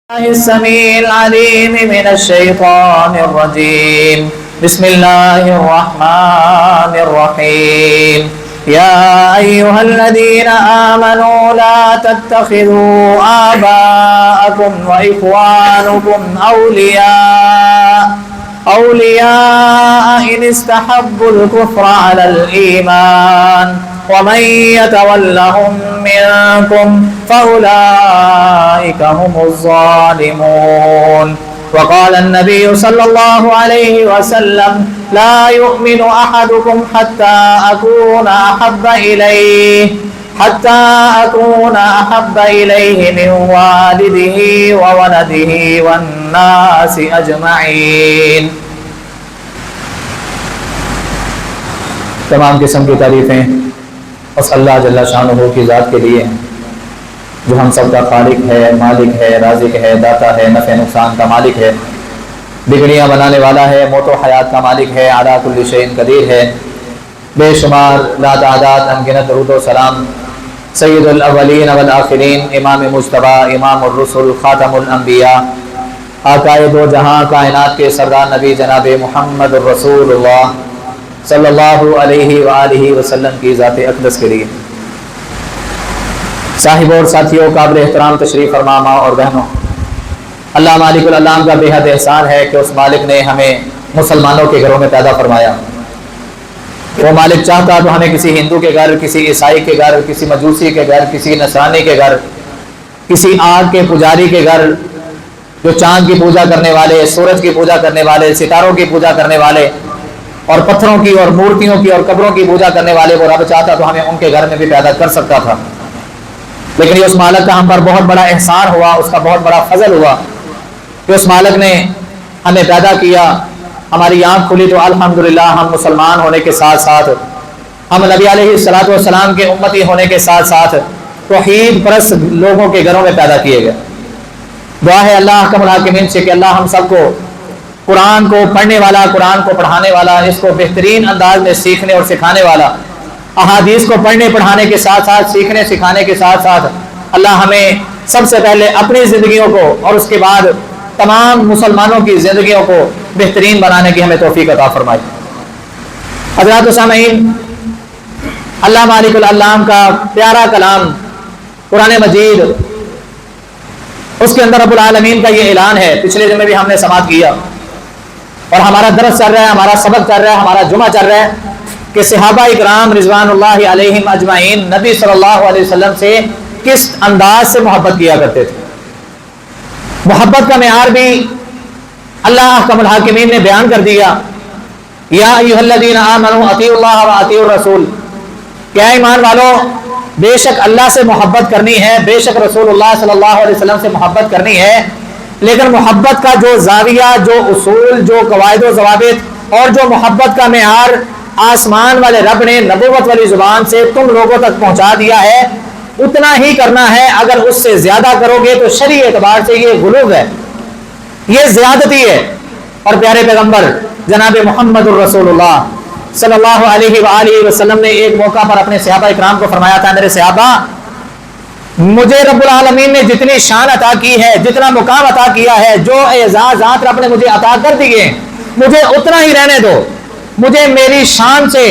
السميع العليم من الشيطان الرجيم. بسم الله الرحمن الرحيم. يا أيها الذين آمنوا لا تتخذوا آباءكم وإخوانكم أولياء إن استحبوا الكفر على الإيمان ومن يتولهم منكم فأولئك هم الظالمون. وقال النبي صلى الله عليه وسلم لا يؤمن أحدكم حتى أكون أحب إليه من والده وولده والناس أجمعين. تمام قسم کی تعریفیں بس اللہ جل شانہ کی ذات کے لیے ہیں جو ہم سب کا خالق ہے، مالک ہے، رازق ہے، داتا ہے، نفع نقصان کا مالک ہے، بگڑیاں بنانے والا ہے، موت و حیات کا مالک ہے، علی کل شیء قدیر ہے. بے شمار لا تعداد انگنت درود و سلام سید الاولین والآخرین، امام مجتبی، امام الرسل، خاتم الانبیاء، آقائے دو جہاں کائنات کے سردار نبی جناب محمد الرسول اللہ صلی اللہ علیہ وآلہ وسلم کی ذات اقدس کے لیے. صاحب اور ساتھیوں، قابل احترام تشریف فرما ماں اور بہنوں، اللہ مالک العالم کا بے حد احسان ہے کہ اس مالک نے ہمیں مسلمانوں کے گھروں میں پیدا فرمایا. وہ مالک چاہتا تو ہمیں کسی ہندو کے گھر، کسی عیسائی کے گھر، کسی مجوسی کے گھر، کسی نصرانی کے گھر، کسی آگ کے پجاری کے گھر، جو چاند کی پوجا کرنے والے، سورج کی پوجا کرنے والے، ستاروں کی پوجا کرنے والے اور پتھروں کی اور مورتیوں کی اور قبروں کی پوجا کرنے والے، وہ رب چاہتا تو ہمیں ان کے گھر میں بھی پیدا کر سکتا تھا. لیکن یہ اس مالک کا ہم پر بہت بڑا احسان ہوا، اس کا بہت بڑا فضل ہوا کہ اس مالک نے ہمیں پیدا کیا، ہماری آنکھ کھلی تو الحمدللہ ہم مسلمان ہونے کے ساتھ ساتھ، ہم نبی علیہ الصلوۃ والسلام کے امتی ہونے کے ساتھ ساتھ توحید پرست لوگوں کے گھروں میں پیدا کیے گئے. دعا ہے اللہ احکم الحاکمین سے کہ اللہ ہم سب کو قرآن کو پڑھنے والا، قرآن کو پڑھانے والا، اس کو بہترین انداز میں سیکھنے اور سکھانے والا، احادیث کو پڑھنے پڑھانے کے ساتھ ساتھ، سیکھنے سکھانے کے ساتھ ساتھ اللہ ہمیں سب سے پہلے اپنی زندگیوں کو اور اس کے بعد تمام مسلمانوں کی زندگیوں کو بہترین بنانے کی ہمیں توفیق عطا فرمائے. حضرات و سامعین، اللہ مالک العالم کا پیارا کلام قرآن مجید، اس کے اندر رب العالمین کا یہ اعلان ہے. پچھلے دن میں بھی ہم نے سماعت کیا اور ہمارا درس چل رہا ہے، ہمارا سبق چل رہا ہے، ہمارا جمعہ چل رہا ہے کہ صحابہ اکرام رضوان اللہ علیہم اجمعین نبی صلی اللہ علیہ وسلم سے کس انداز سے محبت کیا کرتے تھے. محبت کا معیار بھی اللہ احکم الحاکمین نے بیان کر دیا. یا ایھا الذین آمنوا اطیعوا اللہ و اطیعوا الرسول، کیا ایمان والو، بے شک اللہ سے محبت کرنی ہے، بے شک رسول اللہ صلی اللہ علیہ وسلم سے محبت کرنی ہے، لیکن محبت کا جو زاویہ، جو اصول، جو قواعد و ضوابط اور جو محبت کا معیار آسمان والے رب نے نبوت والی زبان سے تم لوگوں تک پہنچا دیا ہے، اتنا ہی کرنا ہے. اگر اس سے زیادہ کرو گے تو شرعی اعتبار سے یہ غلو ہے، یہ زیادتی ہے. اور پیارے پیغمبر جناب محمد الرسول اللہ صلی اللہ علیہ وآلہ وسلم نے ایک موقع پر اپنے صحابہ اکرام کو فرمایا تھا، میرے صحابہ، مجھے رب العالمین نے جتنی شان عطا کی ہے، جتنا مقام عطا کیا ہے، جو اعزازات رب نے مجھے عطا کر دیے، مجھے اتنا ہی رہنے دو. مجھے میری شان سے،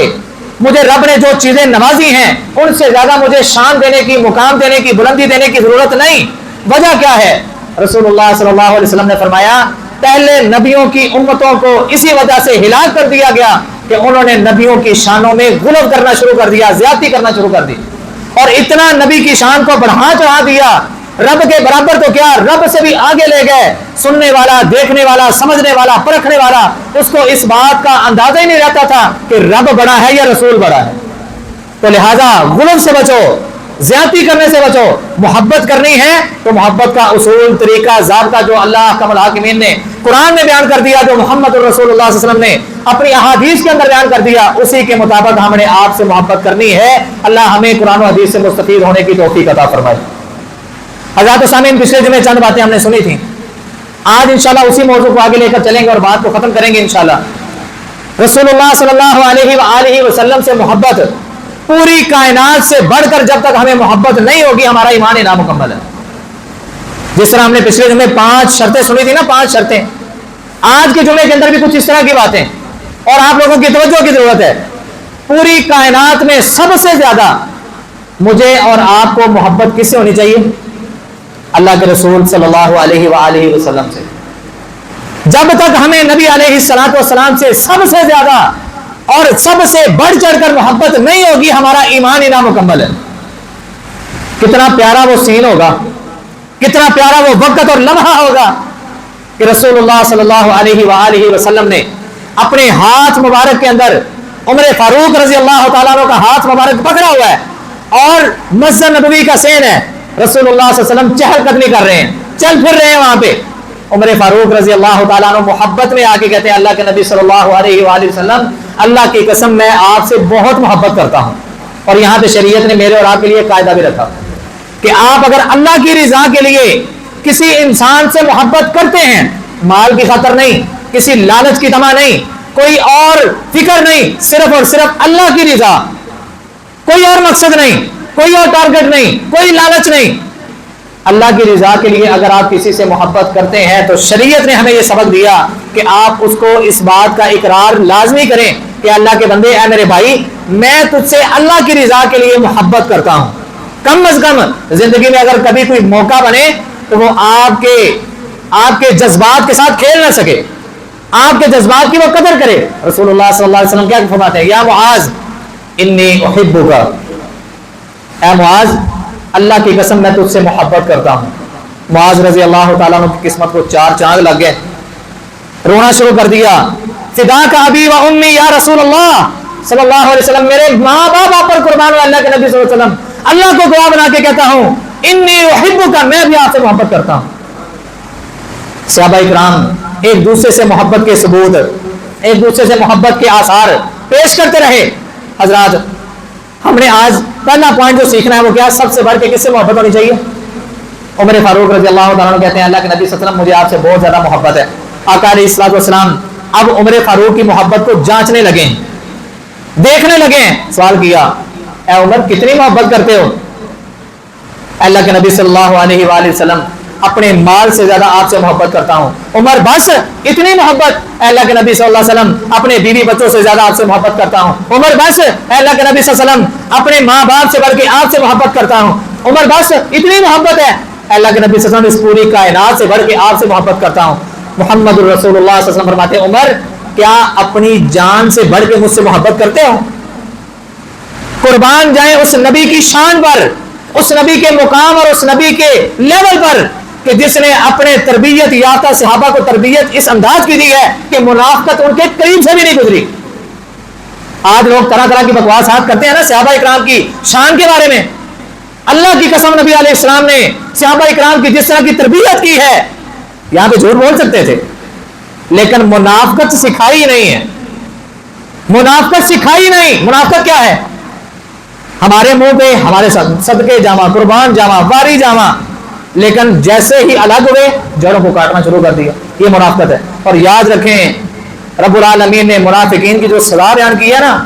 مجھے رب نے جو چیزیں نوازی ہیں ان سے زیادہ مجھے شان دینے کی، مقام دینے کی، بلندی دینے کی ضرورت نہیں. وجہ کیا ہے؟ رسول اللہ صلی اللہ علیہ وسلم نے فرمایا پہلے نبیوں کی امتوں کو اسی وجہ سے ہلاک کر دیا گیا کہ انہوں نے نبیوں کی شانوں میں غلو کرنا شروع کر دیا، زیادتی کرنا شروع کر دی، اور اتنا نبی کی شان کو بڑھا چڑھا دیا، رب کے برابر تو کیا رب سے بھی آگے لے گئے. سننے والا، دیکھنے والا، سمجھنے والا، پرکھنے والا، اس کو اس بات کا اندازہ ہی نہیں رہتا تھا کہ رب بڑا ہے یا رسول بڑا ہے. تو لہذا غلو سے بچو، زیادتی کرنے سے بچو. محبت کرنی ہے تو محبت کا اصول، طریقہ، ضابطہ جو اللہ احکم الحاکمین نے قرآن میں بیان کر دیا، جو محمد الرسول اللہ صلی اللہ علیہ وسلم نے اپنی احادیث کے اندر بیان کر دیا، اسی کے مطابق ہم نے آپ سے محبت کرنی ہے. اللہ ہمیں قرآن و حدیث سے مستفید ہونے کی توفیق عطا فرمائے. حضرات و سامعین، پچھلے دن میں چند باتیں ہم نے سنی تھیں. آج انشاءاللہ اسی موضوع کو آگے لے کر چلیں گے اور بات کو ختم کریں گے انشاءاللہ. رسول اللہ صلی اللہ علیہ وآلہ وسلم سے محبت پوری کائنات سے بڑھ کر جب تک ہمیں محبت نہیں ہوگی ہمارا ایمان نامکمل ہے. جس طرح ہم نے پچھلے جمعے 5 شرطیں سنی تھی نا، 5 شرطیں، آج کے جمعے کے اندر بھی کچھ اس طرح کی باتیں، اور آپ لوگوں کی توجہ کی ضرورت ہے۔ پوری کائنات میں سب سے زیادہ مجھے اور آپ کو محبت کس سے ہونی چاہیے؟ اللہ کے رسول صلی اللہ علیہ وآلہ وسلم سے۔ جب تک ہمیں نبی علیہ الصلوۃ والسلام سے سب سے زیادہ اور سب سے بڑھ چڑھ کر محبت نہیں ہوگی، ہمارا ایمان ہی نامکمل ہے۔ کتنا پیارا وہ سین ہوگا، کتنا پیارا وہ وقت اور لمحہ ہوگا کہ رسول اللہ صلی اللہ علیہ وآلہ وسلم نے اپنے ہاتھ مبارک کے اندر عمر فاروق رضی اللہ تعالیٰ عنہ کا ہاتھ مبارک پکڑا ہوا ہے، اور مسجد نبوی کا سین ہے، رسول اللہ صلی اللہ علیہ وسلم چہل قدمی کر رہے ہیں، چل پھر رہے ہیں وہاں پہ۔ عمر فاروق رضی اللہ تعالیٰ عنہ محبت میں آ کے کہتے ہیں اللہ کے نبی صلی اللہ علیہ وآلہ وسلم، اللہ کی قسم میں آپ سے بہت محبت کرتا ہوں۔ اور یہاں پہ شریعت نے میرے اور آپ کے لیے قاعدہ بھی رکھا کہ آپ اگر اللہ کی رضا کے لیے کسی انسان سے محبت کرتے ہیں، مال کی خاطر نہیں، کسی لالچ کی طمع نہیں، کوئی اور فکر نہیں، صرف اور صرف اللہ کی رضا، کوئی اور مقصد نہیں، کوئی اور ٹارگٹ نہیں، کوئی لالچ نہیں، اللہ کی رضا کے لیے اگر آپ کسی سے محبت کرتے ہیں تو شریعت نے ہمیں یہ سبق دیا کہ آپ اس کو اس بات کا اقرار لازمی کریں کہ اللہ کے بندے، اے میرے بھائی، میں تجھ سے اللہ کی رضا کے لیے محبت کرتا ہوں۔ کم از کم زندگی میں اگر کبھی کوئی موقع بنے تو وہ آپ کے جذبات کے ساتھ کھیل نہ سکے، آپ کے جذبات کی وہ قدر کرے۔ رسول اللہ صلی اللہ علیہ وسلم کیا فرماتے ہیں؟ یا معاذ انی احبک، اے معاذ اللہ کی قسم میں تجھ سے محبت کرتا ہوں۔ معاذ رضی اللہ تعالیٰ عنہ کی قسمت کو 4 چاند لگ گئے، رونا شروع کر دیا، فداک ابی و امی یا رسول اللہ صلی اللہ علیہ وسلم، میرے ماں باپ آپ پر قربان ہو اللہ کے نبی صلی اللہ علیہ وسلم، اللہ کو گواہ بنا کے کہتا ہوں انی احبک، میں بھی آپ سے محبت کرتا ہوں۔ صحابہ اکرام ایک دوسرے سے محبت کے ثبوت، ایک دوسرے سے محبت کے آثار پیش کرتے رہے۔ حضرات، ہم نے آج پہلا پوائنٹ جو سیکھنا ہے وہ کیا؟ سب سے بڑھ کے کس سے محبت ہونی چاہیے؟ عمر فاروق رضی اللہ تعالیٰ عنہ کہتے ہیں اللہ کے نبی صلی اللہ علیہ وسلم، مجھے آپ سے بہت زیادہ محبت ہے۔ آقا علیہ الصلوۃ والسلام اب عمر فاروق کی محبت کو جانچنے لگے، دیکھنے لگے۔ سوال کیا، اے عمر کتنی محبت کرتے ہو؟ اللہ کے نبی صلی اللہ علیہ وآلہ وسلم، اپنے مال سے زیادہ آپ سے محبت کرتا ہوں۔ عمر بس اتنی محبت؟ اے اللہ کے نبی صلی اللہ علیہ وسلم، اپنے بیوی بچوں سے زیادہ آپ سے محبت کرتا ہوں۔ عمر بس؟ اے اللہ کے نبی صلی اللہ علیہ وسلم، اپنے ماں باپ سے بڑھ کے آپ سے محبت کرتا ہوں۔ عمر بس اتنی محبت ہے؟ اے اللہ کے نبی صلی اللہ علیہ وسلم، اس پوری کائنات سے بڑھ کے آپ سے محبت کرتا ہوں۔ محمد الرسول اللہ صلی اللہ علیہ وسلم فرماتے ہیں عمر کیا اپنی جان سے بڑھ کے مجھ سے محبت کرتے ہو؟ قربان جائیں اس نبی کی شان پر، اس نبی کے مقام اور اس نبی کے لیول پر کہ جس نے اپنے تربیت یافتہ صحابہ کو تربیت اس انداز کی دی ہے کہ منافقت ان کے قریب سے بھی نہیں گزری۔ آج لوگ طرح طرح کی بکواسات کرتے ہیں نا صحابہ اکرام کی شان کے بارے میں۔ اللہ کی قسم نبی علیہ السلام نے صحابہ اکرام کی جس طرح کی تربیت کی ہے، یہاں پہ جھوٹ بول سکتے تھے لیکن منافقت سکھائی نہیں ہے، منافقت سکھائی نہیں۔ منافقت کیا ہے؟ ہمارے منہ پہ ہمارے صدقے جامع، قربان جامع، واری جامع، لیکن جیسے ہی الگ ہوئے جڑوں کو کاٹنا شروع کر دیا، یہ منافقت ہے۔ اور یاد رکھیں رب العالمین نے منافقین کی جو سزا بیان کی ہے نا،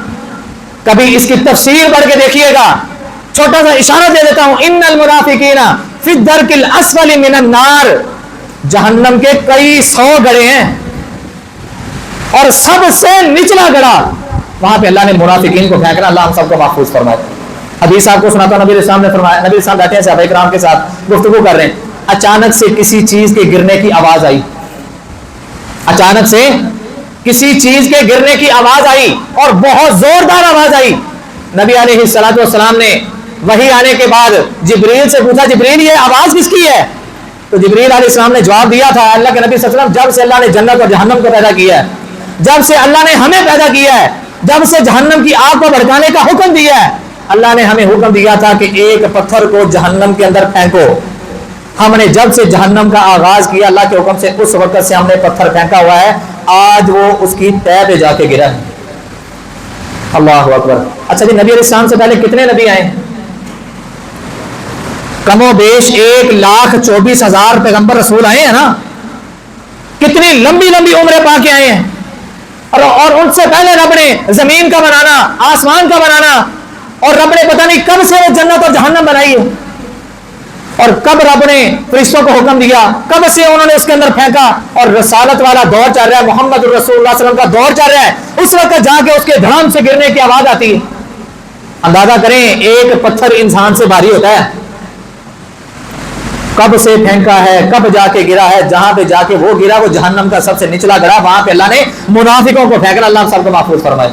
کبھی اس کی تفسیر پڑھ کے دیکھیے گا، چھوٹا سا اشارہ دے دیتا ہوں، ان المنافقین فی الدرک الاسفل من النار، جہنم کے کئی 100 گڑھے ہیں اور سب سے نچلا گڑھا وہاں پہ اللہ نے منافقین کو پھینکنا۔ اللہ ہم سب کو محفوظ فرمائے۔ حدیث آپ کو سناتا ہوں، نبی السلام نے فرمایا، نبی السلام بیٹھے ہیں صحابہ کرام کے ساتھ گفتگو کر رہے ہیں، اچانک سے کسی چیز کے گرنے کی آواز آئی، اچانک سے کسی چیز کے گرنے کی آواز آئی اور بہت زوردار آواز آئی۔ نبی علیہ الصلوۃ والسلام نے وحی آنے کے بعد جبریل سے پوچھا، جبریل یہ آواز کس کی ہے؟ تو جبریل علیہ السلام نے جواب دیا تھا، اللہ کے نبی صلی اللہ علیہ وسلم، جب سے اللہ نے جنت اور جہنم کو پیدا کیا ہے، جب سے اللہ نے ہمیں پیدا کیا ہے، جب سے جہنم کی آگ کو بھڑکانے کا حکم دیا ہے، اللہ نے ہمیں حکم دیا تھا کہ ایک پتھر کو جہنم کے اندر پھینکو۔ ہم نے جب سے جہنم کا آغاز کیا اللہ کے حکم سے، اس وقت سے ہم نے پتھر پھینکا ہوا ہے، آج وہ اس کی تہ پہ جا کے گرا ہے۔ اللہ اکبر۔ اچھا جی، نبی علیہ السلام سے پہلے کتنے نبی آئے؟ کم و بیش 1,24,000 پیغمبر رسول آئے ہیں نا، کتنی لمبی لمبی عمریں پا کے آئے ہیں، اور ان سے پہلے رب نے زمین کا بنانا، آسمان کا بنانا، اور رب نے پتہ نہیں کب سے وہ جنت اور جہنم بنائی ہے، اور کب رب نے فرشتوں کو حکم دیا, کب سے انہوں نے اس کے اندر پھینکا, اور رسالت والا دور چل رہا ہے, محمد رسول اللہ صلی اللہ علیہ وسلم کا دور چل رہا ہے, اس وقت جا کے اس کے دھڑام سے گرنے کی آواز آتی ہے. اندازہ کریں ایک پتھر انسان سے بھاری ہوتا ہے, کب سے پھینکا ہے, کب جا کے گرا ہے, جہاں پہ جا کے وہ گرا وہ جہنم کا سب سے نچلا گڑا, وہاں پہ اللہ نے منافقوں کو پھینکنا, اللہ سب کو محفوظ فرمائے.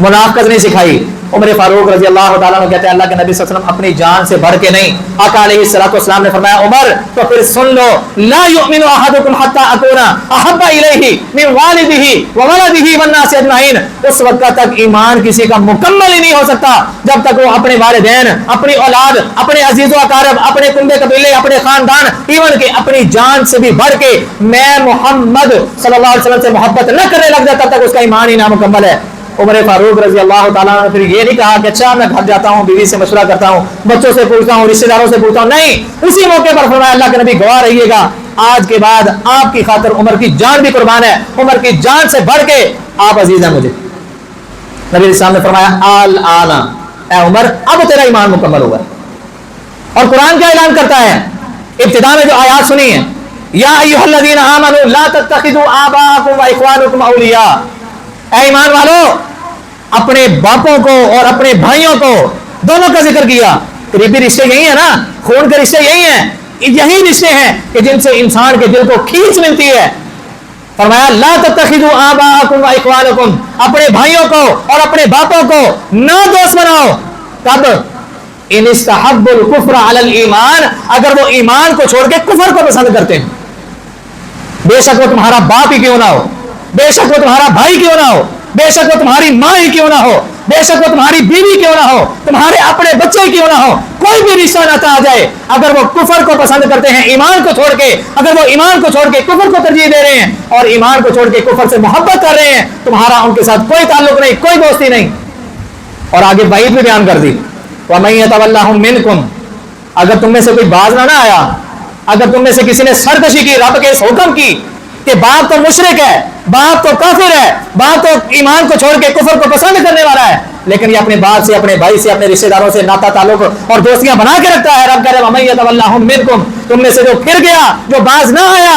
منافقت نہیں سکھائی. عمر فاروق رضی اللہ تعالیٰ عنہ کہتے ہیں اللہ کے نبی صلی اللہ علیہ وسلم اپنی جان سے بڑھ کے نہیں, آقا علیہ الصلوۃ والسلام نے فرمایا عمر تو پھر سن لو, لا یؤمن احدکم حتی اکون احب الیہ من والدہ وولدہ والناس اجمعین. اس وقت تک ایمان کسی کا مکمل ہی نہیں ہو سکتا جب تک وہ اپنے والدین, اپنی اولاد, اپنے عزیز و اقارب, اپنے کنبے قبیلے, اپنے خاندان, ایون کہ اپنی جان سے بھی بڑھ کے میں محمد صلی اللہ علیہ وسلم سے محبت نہ کرنے لگ جائے تب تک اس کا ایمان ہی نامکمل ہے. عمر فاروق رضی اللہ تعالیٰ نے پھر یہ نہیں کہا کہ اچھا میں گھر جاتا ہوں, بیوی سے مشورہ کرتا ہوں, بچوں سے پوچھتا ہوں, رشتہ داروں سے پوچھتا ہوں, نہیں, اسی موقع پر فرمایا اللہ کے نبی گواہ رہیے گا آج کے بعد آپ کی خاطر عمر کی جان بھی قربان ہے, عمر کی جان سے بڑھ کے آپ عزیز ہیں مجھے. نبی اسلام نے فرمایا الآن اے عمر اب تیرا ایمان مکمل ہوا ہے. اور قرآن کیا اعلان کرتا ہے ابتدا میں جو آیات سنی ہیں, یا ایھا الذین آمنوا لا تتخذوا آباءکم واخوانکم اولیاء, اے ایمان والو اپنے باپوں کو اور اپنے بھائیوں کو دونوں کا ذکر کیا. قریبی رشتے یہی ہیں نا, خون کے رشتے یہی ہیں, یہی رشتے ہیں کہ جن سے انسان کے دل کو کھینچ ملتی ہے. فرمایا لا تتخذوا آباءکم واخوانکم, اپنے بھائیوں کو اور اپنے باپوں کو نہ دوست بناؤ. کب؟ ان استحبوا الکفر علی الایمان, اگر وہ ایمان کو چھوڑ کے کفر کو پسند کرتے ہیں. بے شک وہ تمہارا باپ ہی کیوں نہ ہو, بے شک وہ تمہارا بھائی کیوں نہ ہو, بے شک وہ تمہاری ماں ہی کیوں نہ ہو, بے شک وہ تمہاری بیوی کیوں نہ ہو, تمہارے اپنے بچے کیوں نہ ہو, کوئی بھی رشتہ ناتا آ جائے, اگر وہ کفر کو پسند کرتے ہیں ایمان کو چھوڑ کے, اگر وہ ایمان کو چھوڑ کے کفر کو ترجیح دے رہے ہیں اور ایمان کو چھوڑ کے کفر سے محبت کر رہے ہیں, تمہارا ان کے ساتھ کوئی تعلق نہیں, کوئی دوستی نہیں. اور آگے وعید بھی بیان کر دی, وَمَن يَتَوَلَّهُم مِّنكُمْ, اگر تم میں سے کوئی باز نہ آیا, اگر تم میں سے کسی نے سرکشی کی, رب کے اس حکم کی کہ باپ تو مشرک ہے, باپ تو کافر ہے, باپ تو ایمان کو چھوڑ کے کفر کو پسند کرنے والا ہے, لیکن یہ اپنے باپ سے, اپنے بھائی سے, اپنے رشتہ داروں سے ناتا تعلق اور دوستیاں بنا کے رکھتا ہے. رب کہہ رہے وَمَن يَتَوَلَّهُم مِّنكُمْ, تم میں سے جو پھر گیا, جو باز نہ آیا,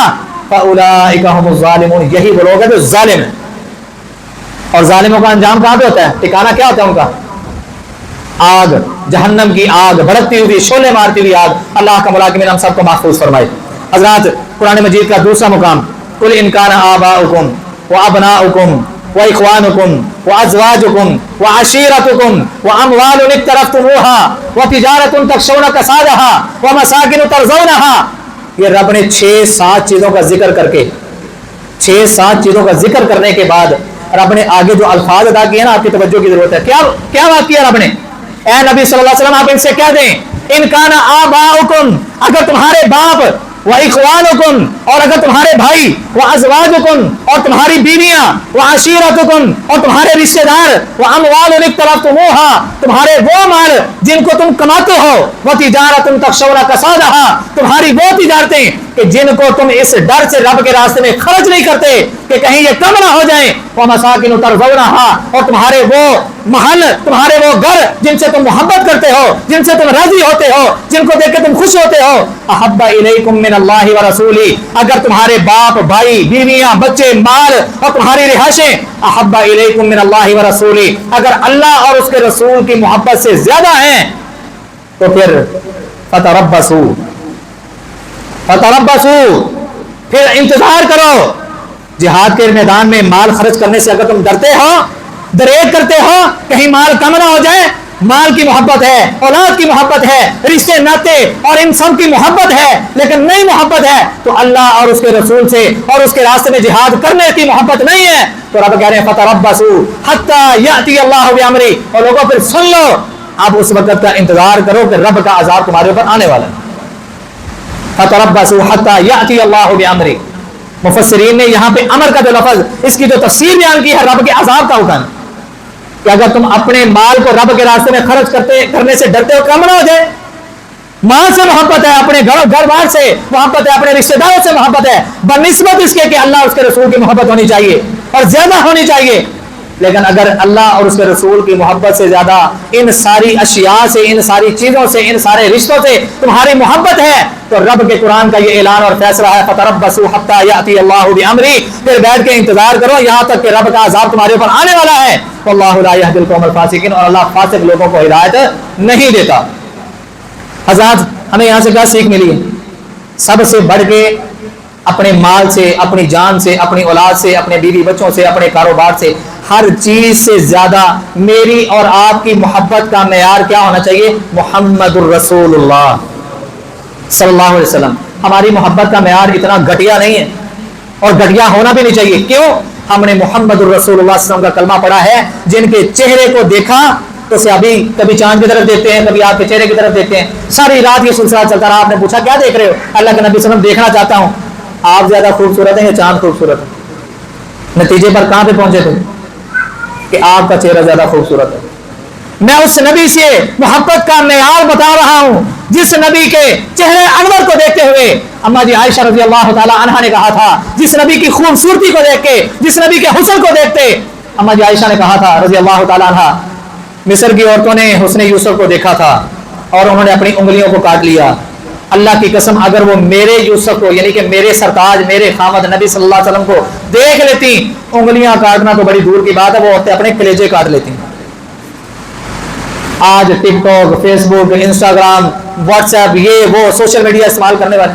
فَأُولَٰئِكَ هُمُ الظَّالِمُونَ, یہی وہ لوگ ہیں جو ظالم ہیں. اور ظالموں کا انجام کہاں پہ ہوتا ہے, ٹھکانہ کیا ہوتا ہے ان کا؟ آگ, جہنم کی آگ, بھڑکتی ہوئی, شعلے مارتی ہوئی آگ. اللہ کا ملاقمین ہم سب کو محفوظ فرمائے. حضرات قرآن مجید کا دوسرا مقام, قل ان کان آباؤکم وابناؤکم واخوانکم وازواجکم وعشیرتکم واموال اقترفتموها وتجارۃ تخشون کسادها ومساکن ترضونها. یہ رب نے 6-7 چیزوں کا ذکر کر کے, 6-7 چیزوں کا ذکر کرنے کے بعد رب نے آگے جو الفاظ ادا کیے نا, آپ کی توجہ کی ضرورت ہے. کیا بات کیا رب نے؟ اے نبی صلی اللہ علیہ وسلم آپ ان سے کہہ دیں, ان کان آباؤکم, اگر تمہارے باپ, وَإِخْوَانُكُمْ, اور اگر تمہارے بھائی, وَأَزْوَاجُكُمْ, اور تمہاری بیویاں, وَعَشِيرَتُكُمْ, اور تمہارے رشتہ دار, وَأَمْوَالٌ اقْتَرَفْتُمُوهَا, تمہارے وہ مال جن کو تم کماتے ہو, وَتِجَارَةٌ تَخْشَوْنَ كَسَادَهَا, تمہاری وہ تجارتیں کہ جن کو تم اس ڈر سے رب کے راستے میں خرچ نہیں کرتے کہ کہیں یہ کم نہ ہو جائیں, وَمَسَاكِنُ تَرْضَوْنَهَا, اور تمہارے وہ محل, تمہارے وہ گھر جن سے تم محبت کرتے ہو, جن سے تم راضی ہوتے ہو, جن کو دیکھ کے تم خوش ہوتے ہو. احب الیکم من اللہ ورسولہ, اگر تمہارے باپ, بھائی, بیویاں, بچے, مال اور تمہاری رہائشیں, احب الیکم من اللہ ورسولہ, اگر اللہ اور اس کے رسول کی محبت سے زیادہ ہیں تو پھر فتربصوا, پھر انتظار کرو. جہاد کے میدان میں مال خرچ کرنے سے اگر تم ڈرتے ہو, دریغ کرتے ہو کہیں مال کم نہ ہو جائے, مال کی محبت ہے, اولاد کی محبت ہے, رشتے ناطے اور ان سب کی محبت ہے, لیکن نہیں محبت ہے تو اللہ اور اس کے رسول سے اور اس کے راستے میں جہاد کرنے کی محبت نہیں ہے, تو رب کہہ رہے ہیں فتربصوا حتی یأتی اللہ بامرہ, اور لوگوں پھر سن لو, اب اس وقت کا انتظار کرو کہ رب کا عذاب تمہارے اوپر آنے والا ہے. فتربصوا حتی یأتی اللہ بامرہ. مفسرین نے یہاں پہ امر کا جو لفظ, اس کی جو تفسیر بیان کی ہے رب کے عذاب کا حکم, کہ اگر تم اپنے مال کو رب کے راستے میں خرچ کرنے سے ڈرتے ہو, کم نہ ہو جائے. مال سے محبت ہے, اپنے گھر بار سے محبت ہے, اپنے رشتہ داروں سے محبت ہے, بنسبت اس کے کہ اللہ اس کے رسول کی محبت ہونی چاہیے اور زیادہ ہونی چاہیے. لیکن اگر اللہ اور اس کے رسول کی محبت سے زیادہ ان ساری اشیاء سے، ان ساری چیزوں سے، ان سارے رشتوں سے تمہاری محبت ہے تو رب کے قرآن کا یہ اعلان اور فیصلہ ہے فتربصوا حتی یأتی اللہ بامرہ، پھر بیٹھ کے انتظار کرو یہاں تک کہ رب کا عذاب تمہارے اوپر آنے والا ہے۔ واللہ لا یہدی القوم الفاسقین، اور اللہ فاسق لوگوں کو ہدایت نہیں دیتا۔ حضرات ہمیں یہاں سے کیا سیکھ ملی ہے؟ سب سے بڑھ کے اپنے مال سے، اپنی جان سے، اپنی اولاد سے، اپنے بیوی بچوں سے، اپنے کاروبار سے، ہر چیز سے زیادہ میری اور آپ کی محبت کا معیار کیا ہونا چاہیے؟ محمد الرسول اللہ صلی اللہ علیہ وسلم۔ ہماری محبت کا معیار اتنا گھٹیا نہیں ہے اور گھٹیا ہونا بھی نہیں چاہیے۔ کیوں؟ ہم نے محمد الرسول اللہ صلی اللہ علیہ وسلم کا کلمہ پڑھا ہے، جن کے چہرے کو دیکھا تو صحابی کبھی چاند کی طرف دیکھتے ہیں، کبھی آپ کے چہرے کی طرف دیکھتے ہیں، ساری رات یہ سلسلہ چلتا رہا۔ آپ نے پوچھا کیا دیکھ رہے ہو؟ اللہ کے نبی صلی اللہ علیہ وسلم دیکھنا چاہتا ہوں آپ زیادہ خوبصورت ہیں یا چاند خوبصورت ہے؟ نتیجے پر کہاں پہ پہنچے تھے کہ آپ کا چہرہ زیادہ خوبصورت ہے۔ میں اس نبی سے محبت کا معیار بتا رہا ہوں جس نبی کے چہرے انور کو دیکھتے ہوئے اما جی عائشہ رضی اللہ تعالی عنہا نے کہا تھا، جس نبی کی خوبصورتی کو دیکھ کے، جس نبی کے حسن کو دیکھتے اما جی عائشہ نے کہا تھا رضی اللہ تعالی عنہا، مصر کی عورتوں نے حسن یوسف کو دیکھا تھا اور انہوں نے اپنی انگلیوں کو کاٹ لیا۔ اللہ کی قسم اگر وہ میرے یوسف کو، یعنی کہ میرے سرتاج، میرے خامد نبی صلی اللہ علیہ وسلم کو دیکھ لیتی، انگلیاں کاٹنا تو بڑی دور کی بات ہے، وہ عورتیں اپنے کلیجے کاٹ لیتی۔ آج ٹک ٹاک، فیس بک، انسٹاگرام، واٹس ایپ، یہ وہ سوشل میڈیا استعمال کرنے والے،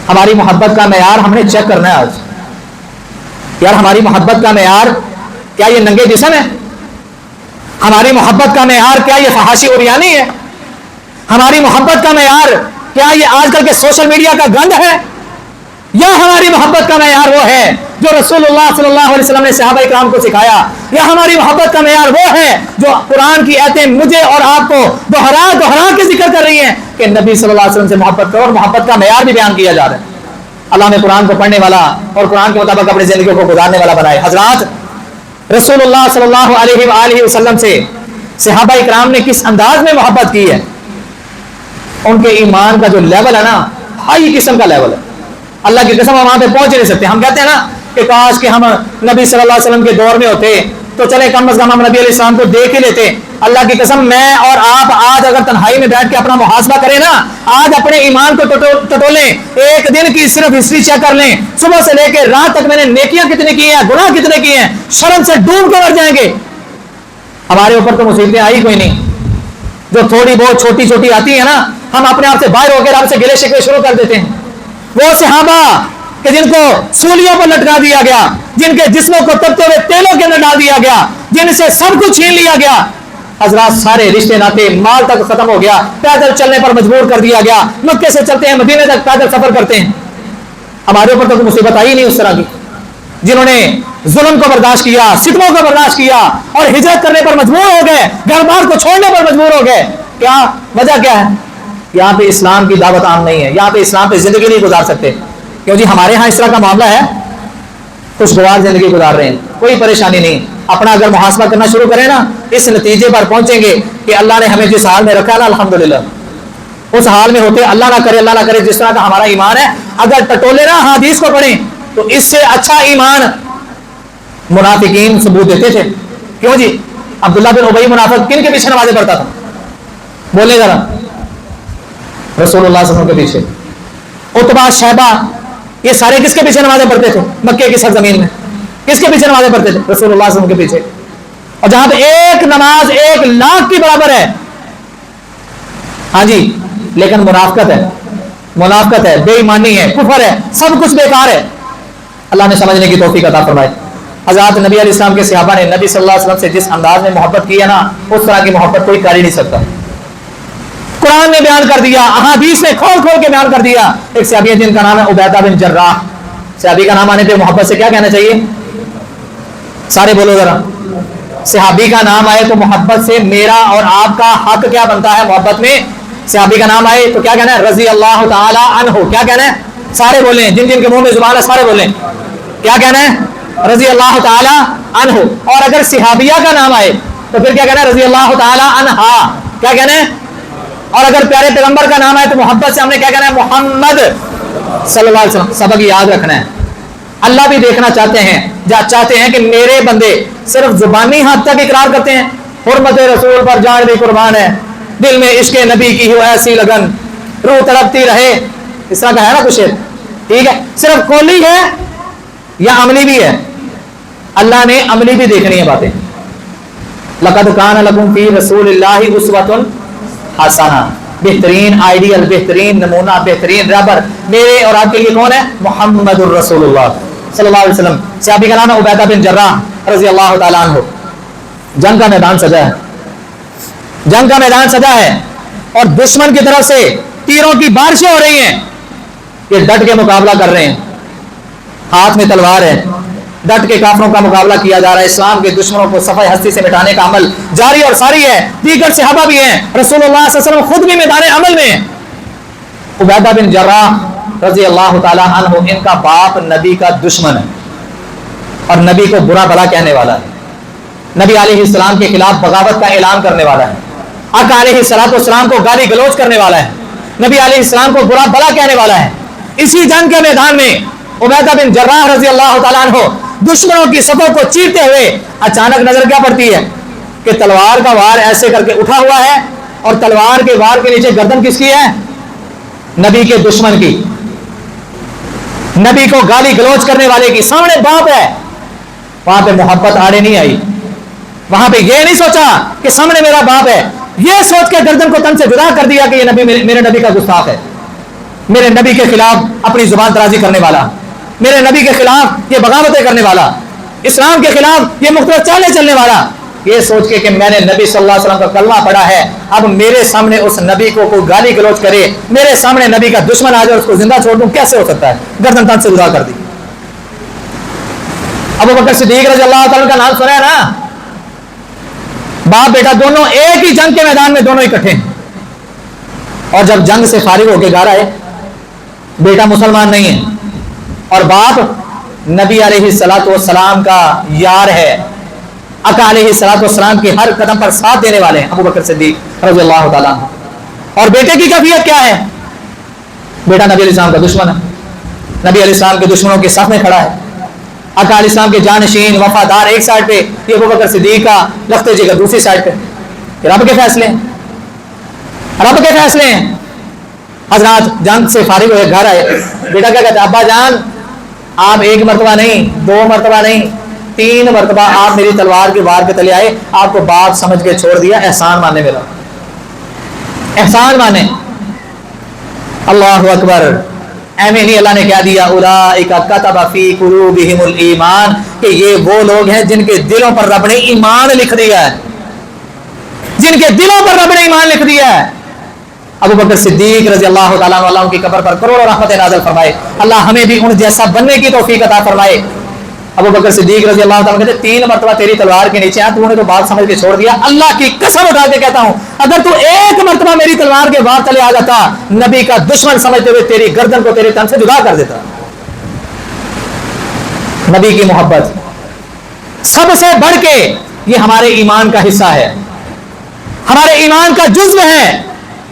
ہماری محبت کا معیار ہم نے چیک کرنا ہے آج۔ یار ہماری محبت کا معیار کیا یہ ننگے جسم ہے؟ ہماری محبت کا معیار کیا یہ فحاشی اوریانی ہے؟ ہماری محبت کا معیار کیا یہ آج کل کے سوشل میڈیا کا گند ہے؟ یا ہماری محبت کا معیار وہ ہے جو رسول اللہ صلی اللہ علیہ وسلم نے صحابہ کرام کو سکھایا؟ یا ہماری محبت کا معیار وہ ہے جو قرآن کی آیتیں مجھے اور آپ کو دوہرا دوہرا کے ذکر کر رہی ہیں کہ نبی صلی اللہ علیہ وسلم سے محبت کرو، اور محبت کا معیار بھی بیان کیا جا رہا ہے۔ اللہ نے قرآن کو پڑھنے والا اور قرآن کے مطابق اپنی زندگی کو گزارنے والا بنائے۔ حضرات رسول اللہ صلی اللہ علیہ وآلہ وسلم سے صحابہ کرام نے کس انداز میں محبت کی ہے؟ ان کے ایمان کا جو لیول ہے نا، ہائی قسم کا لیول ہے۔ اللہ کی قسم ہم وہاں پہ پہنچ نہیں سکتے۔ ہم کہتے ہیں نا کہ کاش کہ ہم نبی صلی اللہ علیہ وسلم کے دور میں ہوتے تو چلے کم از کم ہم نبی علیہ السلام کو دیکھ ہی لیتے۔ اللہ کی قسم میں اور آپ آج اگر تنہائی میں بیٹھ کے اپنا محاسبہ کریں نا، آج اپنے ایمان کو ٹٹولیں، ایک دن کی صرف ہسٹری چیک کر لیں، صبح سے لے کے رات تک میں نے نیکیاں کتنے کی ہیں، گناہ کتنے کیے ہیں، شرم سے ڈوب کے مر جائیں گے۔ ہمارے اوپر تو مصیبتیں آئی کوئی نہیں، جو تھوڑی بہت چھوٹی چھوٹی آتی ہیں نا، ہم اپنے آپ سے باہر ہو کے رب سے گلے شکوے شروع کر دیتے ہیں۔ وہ صحابہ کہ جن کو سولیوں پر لٹکا دیا گیا، جن کے جسموں کو تپتے ہوئے تیلوں کے اندر ڈال دیا گیا، جن سے سب کچھ چھین لیا گیا، حضرات سارے رشتے ناتے مال تک ختم ہو گیا، پیدل چلنے پر مجبور کر دیا گیا، مکے سے چلتے ہیں مدینے تک پیدل سفر کرتے ہیں۔ ہمارے اوپر تو کوئی مصیبت آئی نہیں اس طرح کی، جنہوں نے ظلم کو برداشت کیا، ستموں کو برداشت کیا اور ہجرت کرنے پر مجبور ہو گئے، گھر بار کو چھوڑنے پر مجبور ہو گئے۔ کیا وجہ کیا ہے؟ یہاں پہ اسلام کی دعوت عام نہیں ہے، یہاں پہ اسلام پہ زندگی نہیں گزار سکتے، کیوں جی ہمارے ہاں اس طرح کا معاملہ ہے، خوشگوار زندگی گزار رہے ہیں، کوئی پریشانی نہیں۔ اپنا اگر محاسبہ کرنا شروع کریں نا، اس نتیجے پر پہنچیں گے کہ اللہ نے ہمیں جس حال میں رکھا نا، الحمدللہ اس حال میں ہوتے، اللہ نہ کرے جس طرح کا ہمارا ایمان ہے، اگر ٹٹولے نا حدیث کو پڑھیں تو اس سے اچھا ایمان منافقین ثبوت دیتے تھے۔ کیوں جی؟ عبداللہ بن ابی منافق کن کے پیچھے نمازیں پڑھتا تھا؟ بولے ذرا۔ رسول اللہ صلی اللہ علیہ وسلم کے پیچھے۔ عتبہ، شیبہ، یہ سارے کس کے پیچھے نمازیں پڑھتے تھے؟ مکے کی سرزمین میں کس کے پیچھے نمازیں پڑھتے تھے؟ رسول اللہ صلی اللہ علیہ وسلم کے پیچھے۔ اور جہاں پہ ایک نماز 1,00,000 کی برابر ہے، ہاں جی، لیکن منافقت ہے، بے ایمانی ہے، کفر ہے، سب کچھ بیکار ہے۔ اللہ نے سمجھنے کی توفیق عطا فرمائے۔ حضرات نبی علیہ السلام کے صحابہ نے نبی صلی اللہ علیہ وسلم سے جس انداز میں محبت کی ہے نا، اس طرح کی محبت کوئی کر ہی نہیں سکتا۔ قرآن نے بیان کر دیا، احادیث نے کھول کھول کے بیان کر دیا۔ ایک صحابی ہے جن کا نام ہے عبیدہ بن جراح۔ صحابی کا نام آنے پہ محبت سے کیا کہنا چاہیے؟ سارے بولو ذرا۔ صحابی کا نام آئے تو محبت سے میرا اور آپ کا حق کیا بنتا ہے؟ محبت میں صحابی کا نام آئے تو کیا کہنا ہے؟ رضی اللہ تعالی عنہ۔ کیا کہنا ہے؟ سارے بولیں، جن جن کے منہ میں زبان ہے سارے بولیں۔ کیا کہنا ہے؟ رضی اللہ تعالی عنہ۔ اور اگر صحابیہ کا نام آئے تو پھر کیا کہنا ہے؟ رضی اللہ تعالی عنہا۔ کیا کہنا ہے؟ اور اگر پیارے پیغمبر کا نام آئے تو محبت سے ہم نے کیا کہنا ہے؟ محمد صلی اللہ علیہ وسلم۔ سبق یاد رکھنا ہے، اللہ بھی دیکھنا چاہتے ہیں کہ میرے بندے صرف زبانی حد تک اقرار کرتے ہیں حرمت رسول پر جان بھی قربان ہے، دل میں عشق نبی کی ہو ایسی لگن، روح تڑپتی رہے، اس طرح کا ہے نا کچھ، ٹھیک ہے، صرف قولی ہے یا عملی بھی ہے؟ اللہ نے عملی بھی دیکھنی ہے باتیں. لقد کان لکم فی رسول اللہ اسوۃ حسنہ، بہترین آئیڈیل، بہترین نمونہ، بہترین رہبر میرے اور آپ کے لیے کون ہے؟ محمد الرسول اللہ صلی اللہ علیہ وسلم. صحابی کا نام ہے عبیدہ بن جراح رضی اللہ تعالیٰ عنہ. جنگ کا میدان سجا ہے، جنگ کا میدان سجا ہے اور دشمن کی طرف سے تیروں کی بارشیں ہو رہی ہیں. یہ ڈٹ کے مقابلہ کر رہے ہیں، ہاتھ میں تلوار ہے، ڈٹ کے کافروں کا مقابلہ کیا جا رہا ہے. اسلام کے دشمنوں کو صفحہ ہستی سے مٹانے کا عمل جاری اور ساری ہے. دیگر صحابہ بھی ہیں، رسول اللہ صلی اللہ علیہ وسلم خود بھی میدان عمل میں ہیں. عبیدہ بن جراح رضی اللہ تعالی عنہ، ان کا باپ نبی کا دشمن ہے اور نبی کو برا بھلا کہنے والا ہے، نبی علیہ السلام کے خلاف بغاوت کا اعلان کرنے والا ہے، آقا علیہ السلام کو گالی گلوچ کرنے والا ہے، نبی علیہ السلام کو برا بھلا کہنے والا ہے. اسی جنگ کے میدان میں عبیدہ بن جراح رضی اللہ تعالیٰ عنہ دشمنوں کی صفوں کو چیرتے ہوئے اچانک نظر کیا پڑتی ہے کہ تلوار کا وار ایسے کر کے اٹھا ہوا ہے اور تلوار کے وار کے نیچے گردن کس کی ہے؟ نبی کے دشمن کی، نبی کو گالی گلوچ کرنے والے کی. سامنے باپ ہے. وہاں پہ محبت آڑے نہیں آئی، وہاں پہ یہ نہیں سوچا کہ سامنے میرا باپ ہے، یہ سوچ کے گردن کو تن سے جدا کر دیا کہ یہ نبی میرے نبی کا گستاخ ہے، میرے نبی کے خلاف اپنی زبان درازی کرنے والا، میرے نبی کے خلاف یہ بغاوتیں کرنے والا، اسلام کے خلاف یہ مختلف چالیں چلنے والا. یہ سوچ کے کہ میں نے نبی صلی اللہ علیہ وسلم کا کلمہ پڑھا ہے، اب میرے سامنے اس نبی کو کوئی گالی گلوچ کرے، میرے سامنے نبی کا دشمن آ جائے، اس کو زندہ چھوڑ دوں، کیسے ہو سکتا ہے؟ گردن تن سے جدا کر دی. ابو بکر صدیق رضی اللہ تعالیٰ کا نام سنا ہے نا؟ باپ بیٹا دونوں ایک ہی جنگ کے میدان میں دونوں اکٹھے ہیں. اور جب جنگ سے فارغ ہو کے گھر آئے، بیٹا مسلمان نہیں ہے اور باپ نبی علیہ الصلوۃ والسلام کا یار ہے، آقا علیہ الصلوۃ والسلام کے ہر قدم پر ساتھ دینے والے ہیں ابو بکر صدیق رضی اللہ تعالیٰ عنہ. اور بیٹے کی کیفیت کیا ہے؟ بیٹا نبی علیہ السلام کا دشمن ہے، نبی علیہ السلام کے دشمنوں کے ساتھ میں کھڑا ہے. آقا علیہ السلام کے جانشین وفادار ایک سائڈ پہ، یہ ابو بکر صدیق کا لخت جگر دوسری سائڈ پہ. رب کے فیصلے ہیں، رب کے فیصلے ہیں. حضرات جنگ سے فارغ ہوئے گھر آئے، بیٹا کیا کہتا ہے؟ ابا جان آپ ایک مرتبہ نہیں، دو مرتبہ نہیں، 3 مرتبہ آپ میری تلوار کے وار کے تلے آئے، آپ کو باپ سمجھ کے چھوڑ دیا، احسان مانے میرا، احسان مانے. اللہ اکبر. ایویں ہی اللہ نے کیا دیا؟ اولئک کتب فی قلوبہم الایمان، کہ یہ وہ لوگ ہیں جن کے دلوں پر رب نے ایمان لکھ دیا ہے، جن کے دلوں پر رب نے ایمان لکھ دیا ہے. ابو بکر صدیق رضی اللہ تعالیٰ عنہ، اللہ کی قبر پر کروڑوں رحمتیں نازل فرمائے. اللہ ہمیں بھی ان جیسا بننے کی توفیق عطا فرمائے. ابو بکر صدیق رضی اللہ تعالیٰ عنہ کہتے 3 مرتبہ تیری تلوار کے نیچے تو نے تو بات سمجھ کے چھوڑ دیا. اللہ کی قسم اٹھا کے کہتا ہوں، اگر تو 1 مرتبہ میری تلوار کے وار تلے آ جاتا، نبی کا دشمن سمجھتے ہوئے تیری گردن کو تیرے تن سے جدا کر دیتا. نبی کی محبت سب سے بڑھ کے یہ ہمارے ایمان کا حصہ ہے، ہمارے ایمان کا جزو ہے.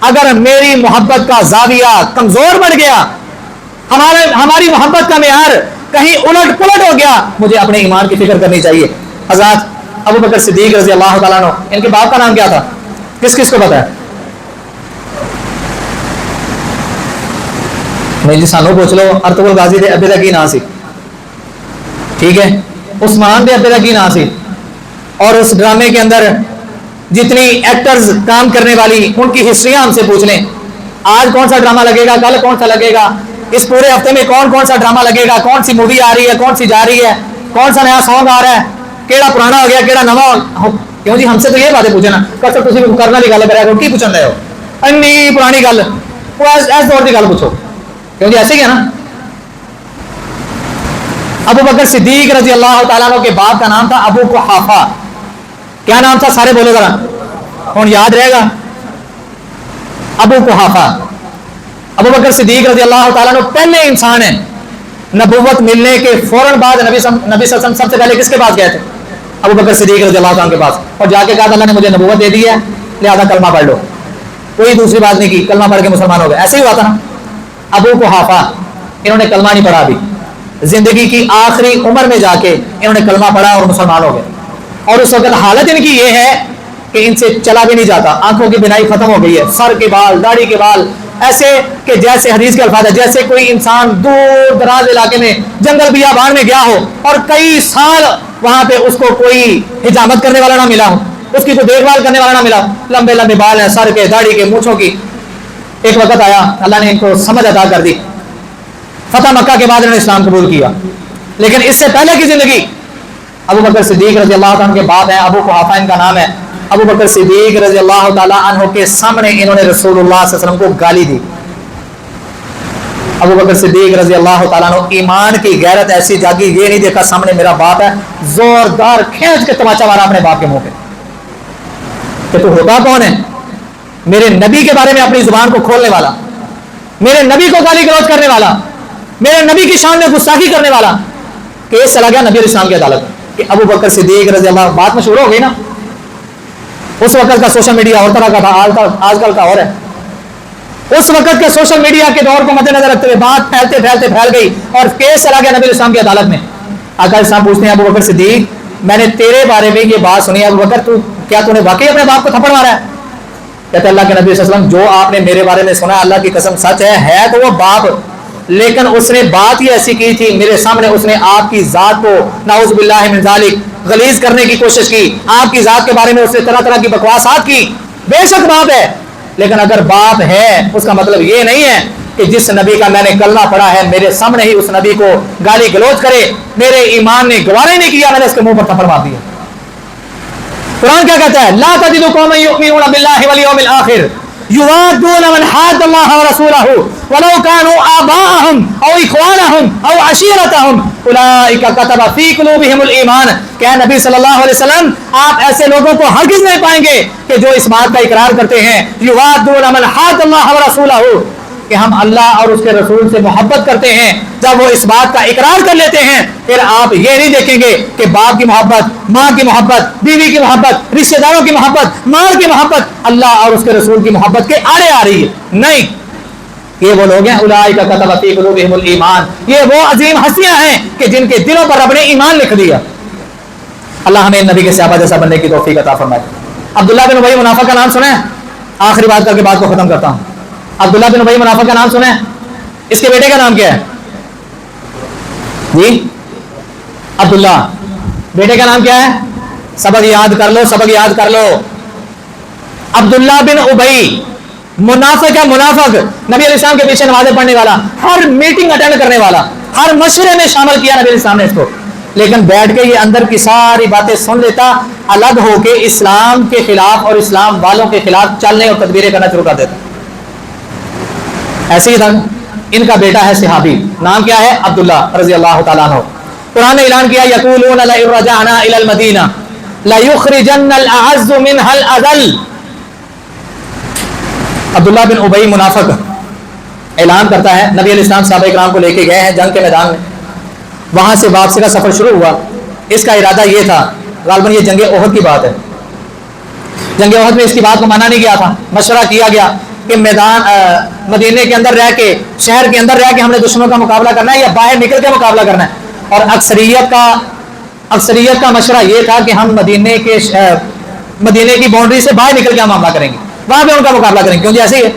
اگر میری محبت کا زاویہ کمزور بڑھ گیا، ہماری محبت کا معیار کہیں الٹ پلٹ ہو گیا، مجھے اپنے ایمان کی فکر کرنی چاہیے. حضرات ابو بکر صدیق رضی اللہ تعالیٰ عنہ، ان کے باپ کا نام کیا تھا؟ کس کس کو پتا ہے؟ نہیں جی سانو پوچھ لو. ارطغرل غازی دے ابے دا کی نام سی؟ ٹھیک ہے. عثمان دے ابے دا کی نام سی؟ اور اس ڈرامے کے اندر جتنی ایکٹرز کام کرنے والی، ان کی ہسٹریاں ہم سے پوچھ لیں. آج کون سا ڈرامہ لگے گا، کل کون سا لگے گا، اس پورے ہفتے میں کون سا ڈرامہ لگے گا، کون سی مووی آ رہی ہے، کون سی جا رہی ہے، کون سا نیا سانگ آ رہا ہے، کیڑا پرانا ہو گیا کیڑا نواں. کیوں جی ہم سے تو یہ باتیں پوچھنا کسر تسی کرنا والی گل کرا کرو، کی پوچھن رہے ہو؟ انی پرانی گل، وہ اس دور کی گل پوچھو. کیوں جی ایسے ہی ہے نا. ابو بکر صدیق رضی اللہ تعالیٰ عنہ کے باپ کا نام تھا ابو قحافہ. کیا نام تھا؟ سارے بولو ذرا، کون یاد رہے گا؟ ابو قحافہ. ابو بکر صدیق رضی اللہ تعالیٰ عنہ پہلے انسان ہیں نبوت ملنے کے فوراً بعد نبی صلی اللہ علیہ وسلم سب سے پہلے کس کے پاس گئے تھے؟ ابو بکر صدیق رضی اللہ عنہ کے پاس. اور جا کے کہا اللہ نے مجھے نبوت دے دی ہے، لہذا کلمہ پڑھ لو. کوئی دوسری بات نہیں کی، کلمہ پڑھ کے مسلمان ہو گئے. ایسے ہی ہوا تھا نا. ابو قحافہ انہوں نے کلمہ نہیں پڑھا ابھی، زندگی کی آخری عمر میں جا کے انہوں نے کلمہ پڑھا اور مسلمان ہو گئے. اور اس وقت حالت ان کی یہ ہے کہ ان سے چلا بھی نہیں جاتا, آنکھوں کی بینائی ختم ہو گئی ہے, سر کے بال, داڑھی کے بال ایسے کہ جیسے حدیث کے الفاظ ہے جیسے کوئی انسان دور دراز علاقے میں جنگل بیابان میں گیا ہو اور کئی سال وہاں پہ اس کو کوئی حجامت کرنے والا نہ ملا ہو, اس کی کوئی دیکھ بھال کرنے والا نہ ملا ہو, لمبے لمبے بال ہیں سر کے, داڑھی کے, مونچھوں کی. ایک وقت آیا اللہ نے ان کو سمجھ عطا کر دی, فتح مکہ کے بعد انہوں نے اسلام قبول کیا. لیکن اس سے پہلے کی زندگی ابو بکر صدیق رضی اللہ عنہ کے بعد ہیں, ابو قحافہ ان کا نام ہے. ابو بکر صدیق رضی اللہ تعالیٰ عنہ کے سامنے انہوں نے رسول اللہ صلی اللہ علیہ وسلم کو گالی دی. ابو بکر صدیق رضی اللہ تعالیٰ عنہ ایمان کی غیرت ایسی جاگی, یہ نہیں دیکھا سامنے میرا باپ ہے, زوردار کھینچ کے تماچا مارا اپنے باپ کے منہ پہ کہ تو ہوتا کون ہے, میرے نبی کے بارے میں اپنی زبان کو کھولنے والا, میرے نبی کو گالی گلوچ کرنے والا, میرے نبی کی شان میں گستاخی کرنے والا. کیس چلا گیا نبی علیہ السلام کی عدالت میں کہ ابو بکر صدیق رضی اللہ, بات مشہور ہو گئی نا. اس وقت کا سوشل میڈیا اور طرح کا تھا, آج کل کا اور ہے. اس وقت کے سوشل میڈیا کے دور کو مد نظر رکھتے ہوئے بات پھیلتے پھیلتے پھیل گئی اور کیس چلا گیا نبی علیہ السلام کی عدالت میں. آقا السلام پوچھتے ہیں ابو بکر صدیق میں نے تیرے بارے میں یہ بات سنی ہے ابو بکر, تو کیا تو نے واقعی اپنے باپ کو تھپڑ مارا ہے؟ کہتے اللہ کے نبی صلی اللہ علیہ وسلم جو آپ نے میرے بارے میں سنا اللہ کی قسم سچ ہے تو وہ باپ, لیکن اس نے بات ہی ایسی کی تھی میرے سامنے, اس نے آپ کی ذات کو نعوذ باللہ من ذالک غلیظ کرنے کی کوشش کی, آپ کی ذات کے بارے میں اس نے طرح طرح کی بکواسات کی. بے شک باپ ہے, لیکن اگر باپ ہے اس کا مطلب یہ نہیں ہے کہ جس نبی کا میں نے کلمہ پڑھا ہے میرے سامنے ہی اس نبی کو گالی گلوچ کرے. میرے ایمان نے گوارا نہیں کیا, میں نے اس کے منہ پر تھپڑ مار دیا. قرآن کیا کہتا ہے, لا تجد قوما یؤمنون باللہ والیوم الآخر یوادون من حاد اللہ ورسولہ ولو كانوا آباءهم او اخوانهم او عشیرتهم اولئک کتب فی قلوبهم الایمان. کہ نبی صلی اللہ علیہ وسلم آپ ایسے لوگوں کو ہرگز نہیں پائیں گے کہ جو اس بات کا اقرار کرتے ہیں یوادون من حاد اللہ ورسولہ کہ ہم اللہ اور اس کے رسول سے محبت کرتے ہیں. جب وہ اس بات کا اقرار کر لیتے ہیں پھر آپ یہ نہیں دیکھیں گے کہ باپ کی محبت, ماں کی محبت, بیوی کی محبت, رشتہ داروں کی محبت, مال کی محبت اللہ اور اس کے رسول کی محبت کے آڑے آ رہی ہے. نہیں, یہ وہ لوگ ہیں اولئک کتب فی قلوبہم الایمان, یہ وہ عظیم ہستیاں ہیں کہ جن کے دلوں پر رب نے ایمان لکھ دیا. اللہ ہمیں نبی کے صحابہ جیسا بننے کی توفیق عطا فرمائے. عبداللہ بن ابی منافع کا نام سنا ہے؟ آخری بات کر کے بات کو ختم کرتا ہوں. عبداللہ بن ابی منافع کا نام سنا ہے؟ اس کے بیٹے کا نام کیا ہے جی؟ عبداللہ. بیٹے کا نام کیا ہے؟ سبق یاد کر لو, سبق یاد کر لو. عبداللہ بن ابی منافق ہے, منافق, نبی علیہ السلام کے پیچھے نمازیں پڑھنے والا, ہر میٹنگ اٹینڈ کرنے والا, ہر مشورے میں شامل کیا نبی علیہ السلام نے اس کو, لیکن بیٹھ کے یہ اندر کی ساری باتیں سن لیتا, الگ ہو کے اسلام کے خلاف اور اسلام والوں کے خلاف چلنے اور تدبیریں کرنا شروع کر دیتا. ایسے ہی تھا. ان کا بیٹا ہے صحابی, نام کیا ہے؟ عبداللہ رضی اللہ تعالیٰ عنہ. قرآن نے اعلان کیا یقولون لئن رجعنا الى المدینہ لیخرجن الاعز منها الاذل. عبداللہ بن ابی منافق اعلان کرتا ہے, نبی علیہ السلام صحابہ کرام کو لے کے گئے ہیں جنگ کے میدان میں, وہاں سے واپسی کا سفر شروع ہوا. اس کا ارادہ یہ تھا, غالباً یہ جنگ احد کی بات ہے, جنگ احد میں اس کی بات کو مانا نہیں گیا تھا. مشورہ کیا گیا کہ میدان مدینے کے اندر رہ کے, شہر کے اندر رہ کے ہم نے دشمنوں کا مقابلہ کرنا ہے یا باہر نکل کے مقابلہ کرنا ہے. اور اکثریت کا مشورہ یہ تھا کہ ہم مدینے کی باؤنڈری سے باہر نکل کے ہم حملہ کریں گے, وہاں پہ ان کا مقابلہ کریں گے, کیوں جی ایسے ہی ہے.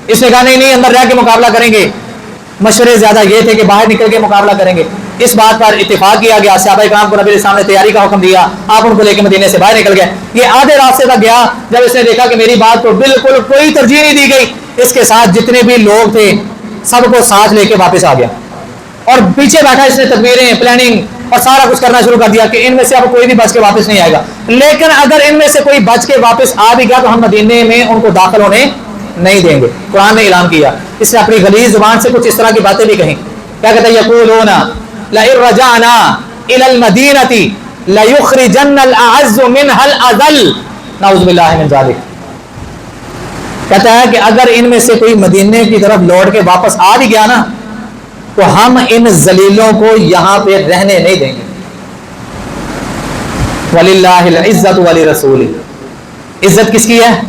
اس نے کہا نہیں اندر رہ کے مقابلہ کریں گے. مشورے زیادہ یہ تھے کہ باہر نکل کے مقابلہ کریں گے. اس بات پر اتفاق کیا گیا. صحابہ کرام کو نبی علیہ السلام نے تیاری کا حکم دیا, آپ ان کو لے کے مدینے سے باہر نکل گئے. یہ آدھے راستے تک گیا, جب اس نے دیکھا کہ میری بات کو بالکل کوئی ترجیح نہیں دی گئی, اس کے ساتھ جتنے بھی لوگ تھے سب کو ساتھ لے کے واپس آ گیا اور پیچھے بیٹھا. اس نے تدبیریں, پلاننگ اور سارا کچھ کرنا شروع کر دیا کہ ان میں سے اب کوئی بھی بچ کے واپس نہیں آئے گا, لیکن اگر ان میں سے کوئی بچ کے واپس آ بھی گیا تو ہم مدینے میں ان کو داخل ہونے نہیں دیں گے. قرآن نے اعلان کیا. اس نے اپنی غلیظ زبان سے کچھ اس طرح کی باتیں بھی کہیں. کیا کہتا ہے یقولون لئن رجعنا الى المدینہ لیخرجن الاعز منها الاذل. نعوذ باللہ من ذلک. کہتا ہے کہ اگر ان میں سے کوئی مدینے کی طرف لوٹ کے واپس آ بھی گیا نا تو ہم ان ذلیلوں کو یہاں پہ رہنے نہیں دیں گے. وَلِلَّهِ الْعِزَّةُ وَلِرَسُولِهِ. عزت کس کی ہے؟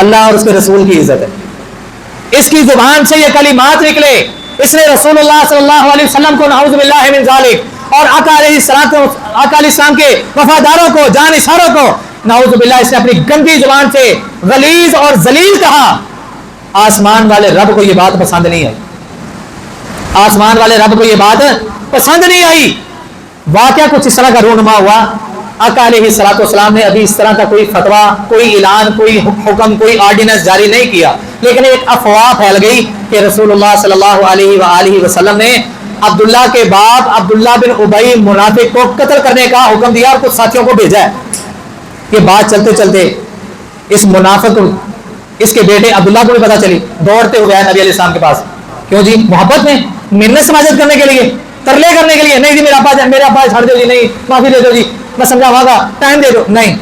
اللہ اور اس کے رسول کی عزت ہے. اس کی زبان سے یہ کلمات نکلے اس نے رسول اللہ صلی اللہ علیہ وسلم کو نعوذ باللہ من ذالک اور آقا علیہ السلام کے وفاداروں کو جانشینوں کو نعوذ باللہ اس نے اپنی گندی زبان سے غلیظ اور ذلیل کہا. آسمان والے رب کو یہ بات پسند نہیں آئی. آسمان والے رب کو یہ بات پسند نہیں آئی. واقعہ کچھ اس طرح کا رونما ہوا. آقا علیہ الصلوۃ والسلام نے ابھی اس طرح کا کوئی فتویٰ، کوئی اعلان، کوئی حکم، کوئی آرڈیننس جاری نہیں کیا، لیکن ایک افواہ پھیل گئی کہ رسول اللہ صلی اللہ علیہ وآلہ وسلم نے عبداللہ کے باپ عبداللہ بن ابی منافق کو قتل کرنے کا حکم دیا اور کچھ ساتھیوں کو بھیجا ہے. یہ بات چلتے چلتے اس منافق اس کے بیٹے عبداللہ کو بھی پتہ چلی، دوڑتے ہوئے آئے نبی علیہ السلام کے پاس. کیوں جی؟ محبت میں، منت سماجت کرنے کے لیے، ترلے کرنے کے لیے. نہیں جی میرا ابا چھوڑ دو جی، نہیں معافی دے دو جی، میں سمجھاؤں گا، ٹائم دے دو. نہیں،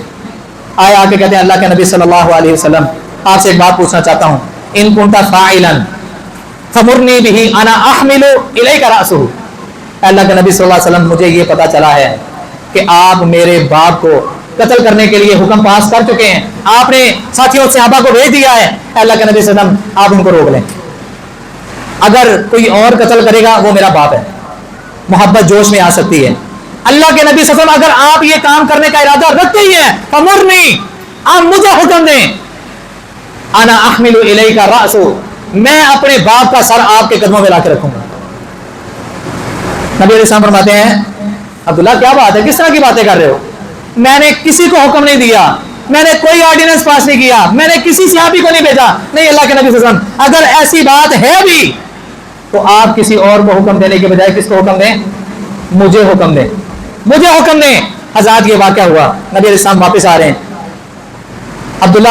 آئے آ کے کہتے ہیں اللہ کے نبی صلی اللہ علیہ وسلم آپ سے ایک بات پوچھنا چاہتا ہوں. ان کنت فاعلا فمرنی به انا احمل الیک راسہ. اللہ کے نبی صلی اللہ علیہ وسلم مجھے یہ پتا چلا ہے کہ آپ میرے باپ کو قتل کرنے کے لیے حکم پاس کر چکے ہیں، آپ نے ساتھیوں صحابہ کو بھیج دیا ہے. اللہ کے نبی صلی اللہ علیہ وسلم آپ ان کو روک لیں، اگر کوئی اور قتل کرے گا وہ میرا باپ ہے. محبت جوش میں آ سکتی ہے. اللہ کے نبی صلی اللہ علیہ وسلم اگر آپ یہ کام کرنے کا ارادہ رکھتے ہی ہیں فمرنی، آپ مجھے حکم دیں، انا احمل الیک راسہ، میں اپنے باپ کا سر آپ کے قدموں میں لا کے رکھوں گا. نبی علیہ السلام فرماتے ہیں عبداللہ کیا بات ہے، کس طرح کی باتیں کر رہے ہو؟ میں نے کسی کو حکم نہیں دیا، میں نے کوئی آرڈیننس پاس نہیں کیا، میں نے کسی صحابی کو نہیں بھیجا. نہیں، اللہ کے نبی صلی اللہ علیہ وسلم اگر ایسی بات ہے بھی تو آپ کسی اور کو حکم دینے کے بجائے کس کو حکم دیں؟ مجھے حکم دیں، مجھے حکم دیں. حضرات یہ واقعہ ہوا، نبی علیہ السلام واپس آ رہے ہیں. عبداللہ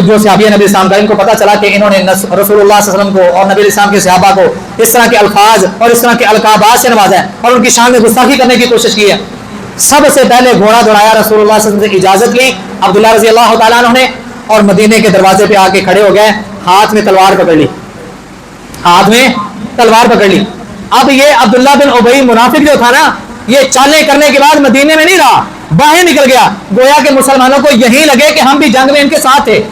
جو صحابی ہے نبی السلام کا، ان کو پتا چلا کہ انہوں نے رسول اللہ صلی اللہ علیہ وسلم کو اور نبی السلام کے صحابہ کو اس طرح کے الفاظ اور اس طرح کے القابات سے نوازا ہے اور ان کی شان میں گستاخی کرنے کی کوشش کی ہے. سب سے پہلے گھوڑا دوڑایا، رسول اللہ صلی اللہ علیہ وسلم سے اجازت لی عبداللہ رضی اللہ تعالیٰ عنہ نے، اور مدینے کے دروازے پہ آ کے کھڑے ہو گئے. ہاتھ میں تلوار پکڑ لی، ہاتھ میں تلوار پکڑ لی. اب یہ عبداللہ بن ابی منافق جو تھا نا، یہ چالیں کرنے کے بعد مدینے میں نہیں رہا، باہر نکل گیا. گویا کہ مسلمانوں کو یہی لگے کہ ہم بھی جنگ میں ان کے ساتھ تھے،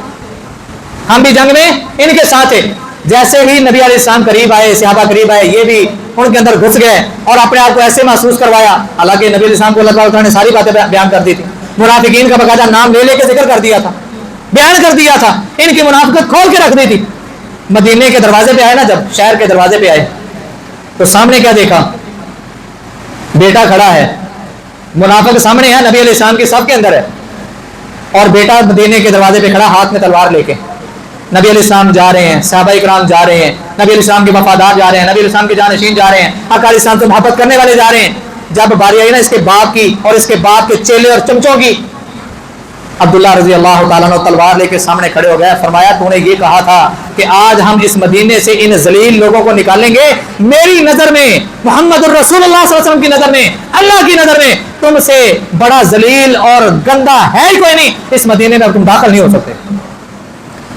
ہم بھی جنگ میں ان کے ساتھ تھے. جیسے ہی نبی علیہ السلام قریب آئے، صحابہ قریب آئے، یہ بھی ان کے اندر گھس گئے اور اپنے آپ کو ایسے محسوس کروایا. حالانکہ نبی علیہ السلام کو اللہ تعالیٰ نے ساری باتیں بیان کر دی تھی، منافقین کا باقاعدہ نام لے لے کے ذکر کر دیا تھا، بیان کر دیا تھا، ان کی منافقت کھول کے رکھ دی تھی. مدینے کے دروازے پہ آئے نا، جب شہر کے دروازے پہ آئے تو سامنے کیا دیکھا؟ بیٹا کھڑا ہے، منافق سامنے ہے، نبی علیہ السلام کی صف کے اندر ہے، اور بیٹا مدینے کے دروازے پہ کھڑا ہاتھ میں تلوار لے کے. نبی علیہ السلام جا رہے ہیں، صحابہ اکرام جا رہے ہیں، نبی علیہ السلام کے وفادار جا رہے ہیں، نبی علیہ السلام کے جانشین جا رہے ہیں، آقا علیہ السلام سے محبت کرنے والے جا رہے ہیں. جب باری آئی نا اس کے باپ کی اور اس کے باپ کے چیلے اور چمچوں کی، عبداللہ رضی اللہ تعالیٰ عنہ تلوار لے کے سامنے کھڑے ہو گئے. فرمایا تو نے یہ کہا تھا کہ آج ہم اس مدینے سے ان ذلیل لوگوں کو نکالیں گے، میری نظر میں، محمد الرسول اللہ صلی اللہ علیہ وسلم کی نظر میں، اللہ کی نظر میں تم سے بڑا ذلیل اور گندا ہے ہی کوئی نہیں، اس مدینے میں تم داخل نہیں ہو سکتے.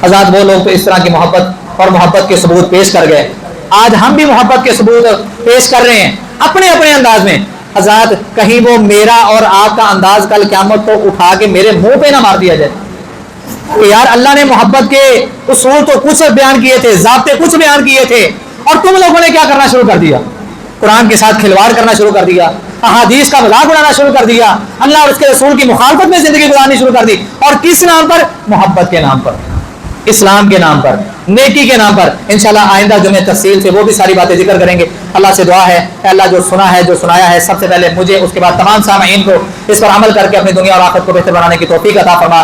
حضرات وہ لوگ تو اس طرح کی محبت اور محبت کے ثبوت پیش کر گئے. آج ہم بھی محبت کے ثبوت پیش کر رہے ہیں اپنے اپنے انداز میں. حضرات کہیں وہ میرا اور آپ کا انداز کل قیامت کو اٹھا کے میرے منہ پہ نہ مار دیا جائے کہ یار اللہ نے محبت کے اصول تو کچھ بیان کیے تھے، ضابطے کچھ بیان کیے تھے، اور تم لوگوں نے کیا کرنا شروع کر دیا؟ قرآن کے ساتھ کھلواڑ کرنا شروع کر دیا، احادیث کا مذاق اڑانا شروع کر دیا، اللہ اور اس کے رسول کی مخالفت میں زندگی گزارنی شروع کر دی. اور کس نام پر؟ محبت کے نام پر، اسلام کے نام پر، نیکی کے نام پر. انشاءاللہ آئندہ جمعے تفصیل سے وہ بھی ساری باتیں ذکر کریں گے. اللہ سے دعا ہے کہ اللہ جو سنا ہے، جو سنایا ہے، سب سے پہلے مجھے، اس کے بعد تمام سامعین کو اس پر عمل کر کے اپنی دنیا اور آخرت کو بہتر بنانے کی توفیق عطا فرما.